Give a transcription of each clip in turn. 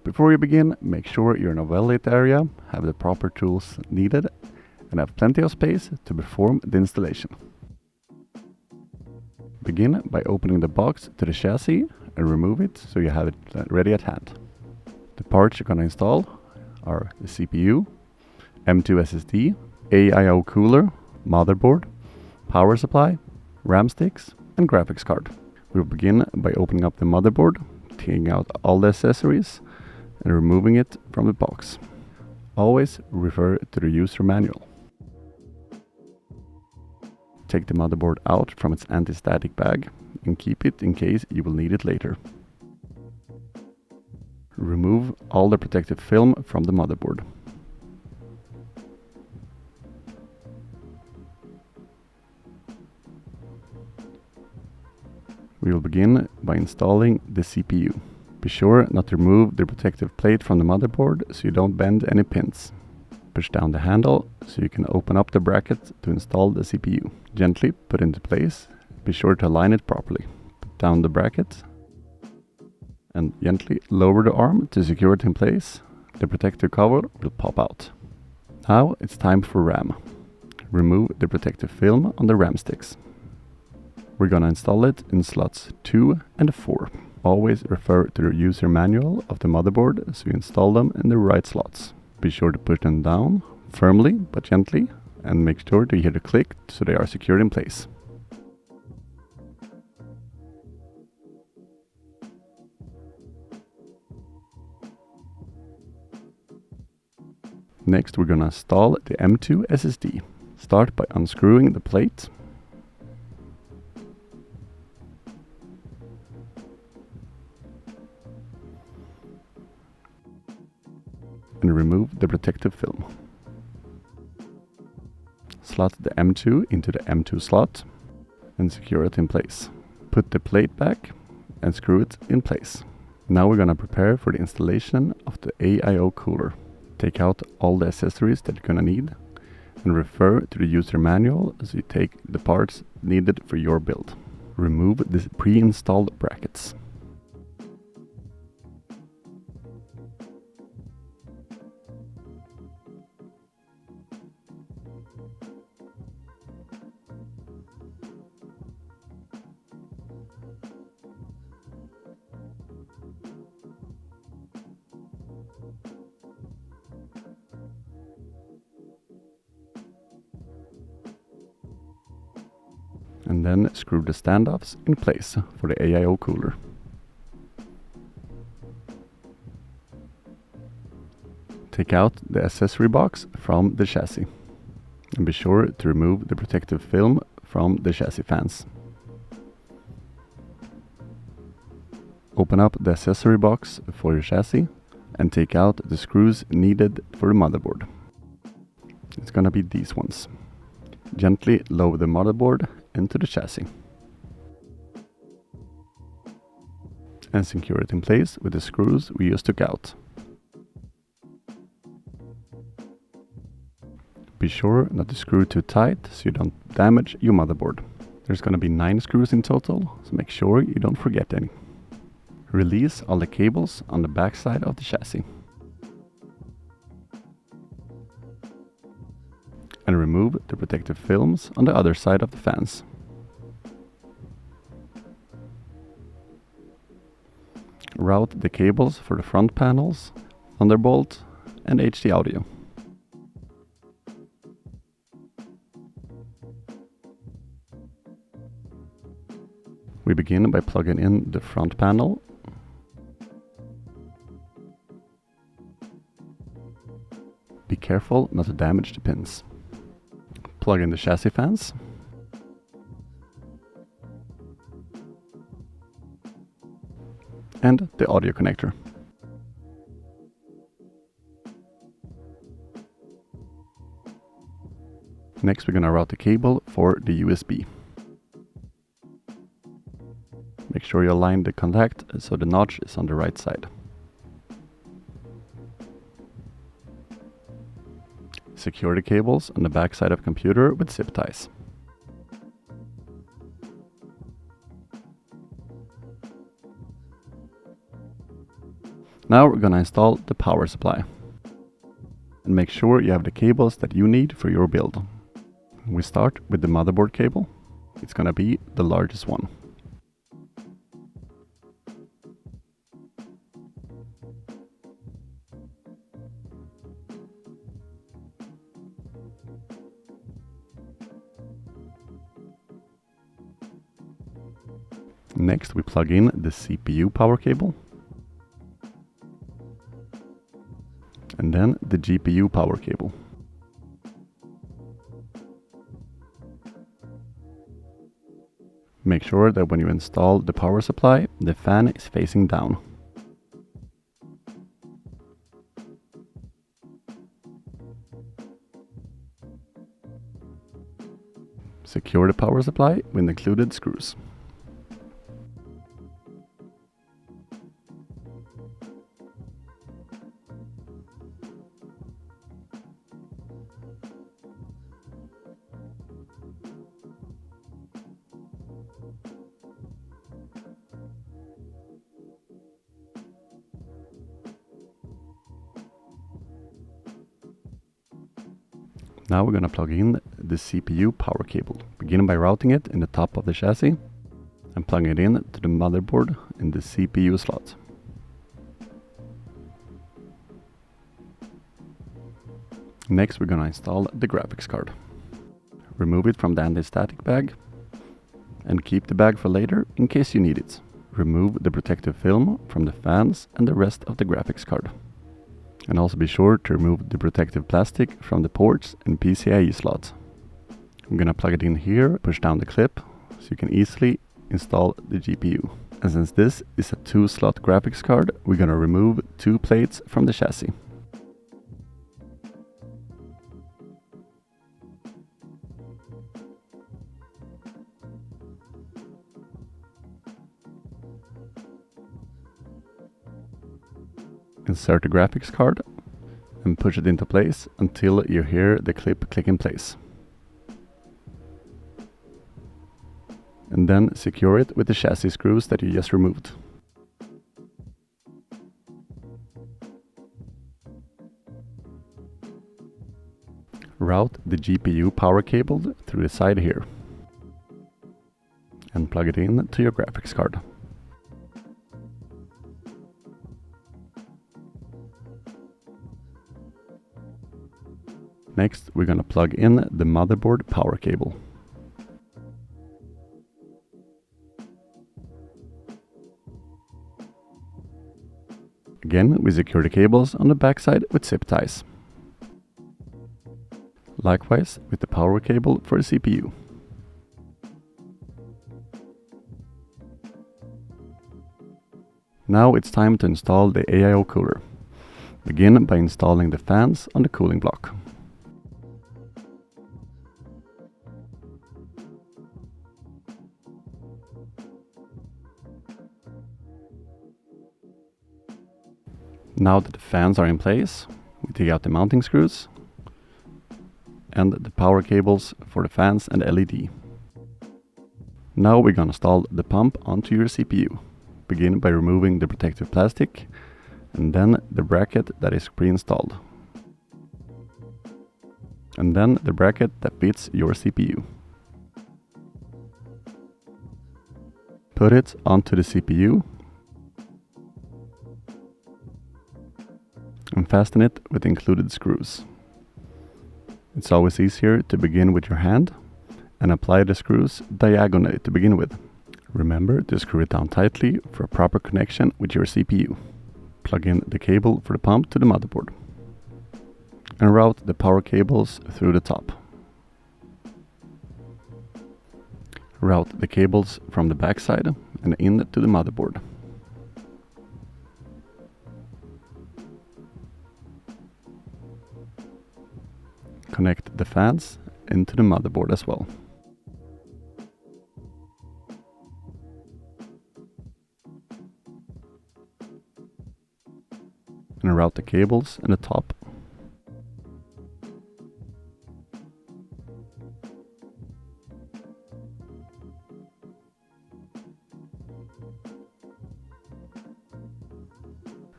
Before you begin, make sure you're in a well-lit area, have the proper tools needed, and have plenty of space to perform the installation. Begin by opening the box to the chassis and remove it so you have it ready at hand. The parts you're going to install are the CPU, M2 SSD, AIO cooler, motherboard, power supply, RAM sticks, and graphics card. We'll begin by opening up the motherboard, taking out all the accessories, and removing it from the box. Always refer to the user manual. Take the motherboard out from its anti-static bag and keep it in case you will need it later. Remove all the protective film from the motherboard. We will begin by installing the CPU. Be sure not to remove the protective plate from the motherboard so you don't bend any pins. Push down the handle so you can open up the bracket to install the CPU. Gently put it into place. Be sure to align it properly. Put down the bracket and gently lower the arm to secure it in place. The protective cover will pop out. Now it's time for RAM. Remove the protective film on the RAM sticks. We're gonna install it in slots 2 and 4. Always refer to the user manual of the motherboard so you install them in the right slots. Be sure to put them down firmly but gently and make sure to hear the click so they are secured in place. Next we're gonna install the M2 SSD. Start by unscrewing the plate. And remove the protective film. Slot the M2 into the M2 slot and secure it in place. Put the plate back and screw it in place. Now we're gonna prepare for the installation of the AIO cooler. Take out all the accessories that you're gonna need and refer to the user manual as you take the parts needed for your build. Remove the pre-installed brackets. And then screw the standoffs in place for the AIO cooler. Take out the accessory box from the chassis and be sure to remove the protective film from the chassis fans. Open up the accessory box for your chassis and take out the screws needed for the motherboard. It's gonna be these ones. Gently lower the motherboard into the chassis and secure it in place with the screws we just took out. Be sure not to screw too tight so you don't damage your motherboard. There's going to be 9 screws in total, so make sure you don't forget any. Release all the cables on the back side of the chassis and remove the protective films on the other side of the fans. Route the cables for the front panels, Thunderbolt and HD audio. We begin by plugging in the front panel. Be careful not to damage the pins. Plug in the chassis fans. And the audio connector. Next we're going to route the cable for the USB. Make sure you align the contact so the notch is on the right side. Secure the cables on the back side of the computer with zip ties. Now we're gonna install the power supply. And make sure you have the cables that you need for your build. We start with the motherboard cable. It's gonna be the largest one. Next we plug in the CPU power cable. And then the GPU power cable. Make sure that when you install the power supply, the fan is facing down. Secure the power supply with included screws. Now we're going to plug in the CPU power cable, beginning by routing it in the top of the chassis and plugging it in to the motherboard in the CPU slot. Next we're going to install the graphics card. Remove it from the anti-static bag and keep the bag for later in case you need it. Remove the protective film from the fans and the rest of the graphics card. And also be sure to remove the protective plastic from the ports and PCIe slot. I'm gonna plug it in here, push down the clip, so you can easily install the GPU. And since this is a 2-slot graphics card, we're gonna remove 2 plates from the chassis. Insert the graphics card and push it into place until you hear the clip click in place. And then secure it with the chassis screws that you just removed. Route the GPU power cable through the side here and plug it in to your graphics card. Next, we're going to plug in the motherboard power cable. Again, we secure the cables on the backside with zip ties. Likewise with the power cable for the CPU. Now it's time to install the AIO cooler. Begin by installing the fans on the cooling block. Now that the fans are in place, we take out the mounting screws and the power cables for the fans and the LED. Now we're gonna install the pump onto your CPU. Begin by removing the protective plastic and then the bracket that is pre-installed. And then the bracket that fits your CPU. Put it onto the CPU and fasten it with included screws. It's always easier to begin with your hand and apply the screws diagonally to begin with. Remember to screw it down tightly for a proper connection with your CPU. Plug in the cable for the pump to the motherboard and route the power cables through the top. Route the cables from the backside and in to the motherboard. Connect the fans into the motherboard as well. And route the cables in the top.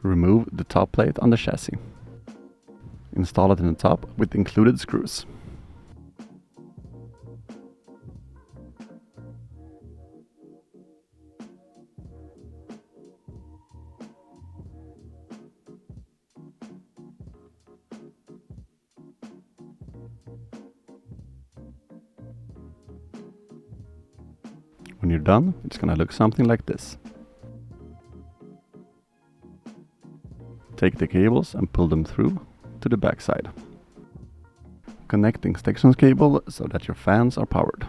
Remove top plate on the chassis. Install it in the top with included screws. When you're done, it's gonna look something like this. Take the cables and pull them through to the backside. Connect the extension cable so that your fans are powered.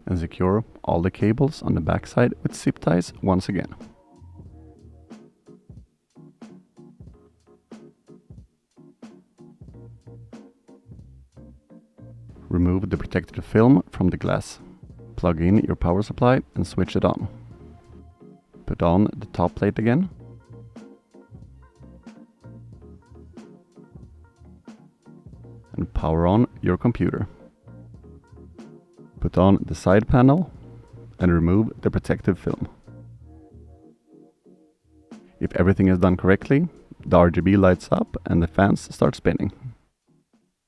And secure all the cables on the backside with zip ties once again. Remove the protective film from the glass. Plug in your power supply and switch it on. Put on the top plate again. And power on your computer. Put on the side panel and remove the protective film. If everything is done correctly, the RGB lights up and the fans start spinning.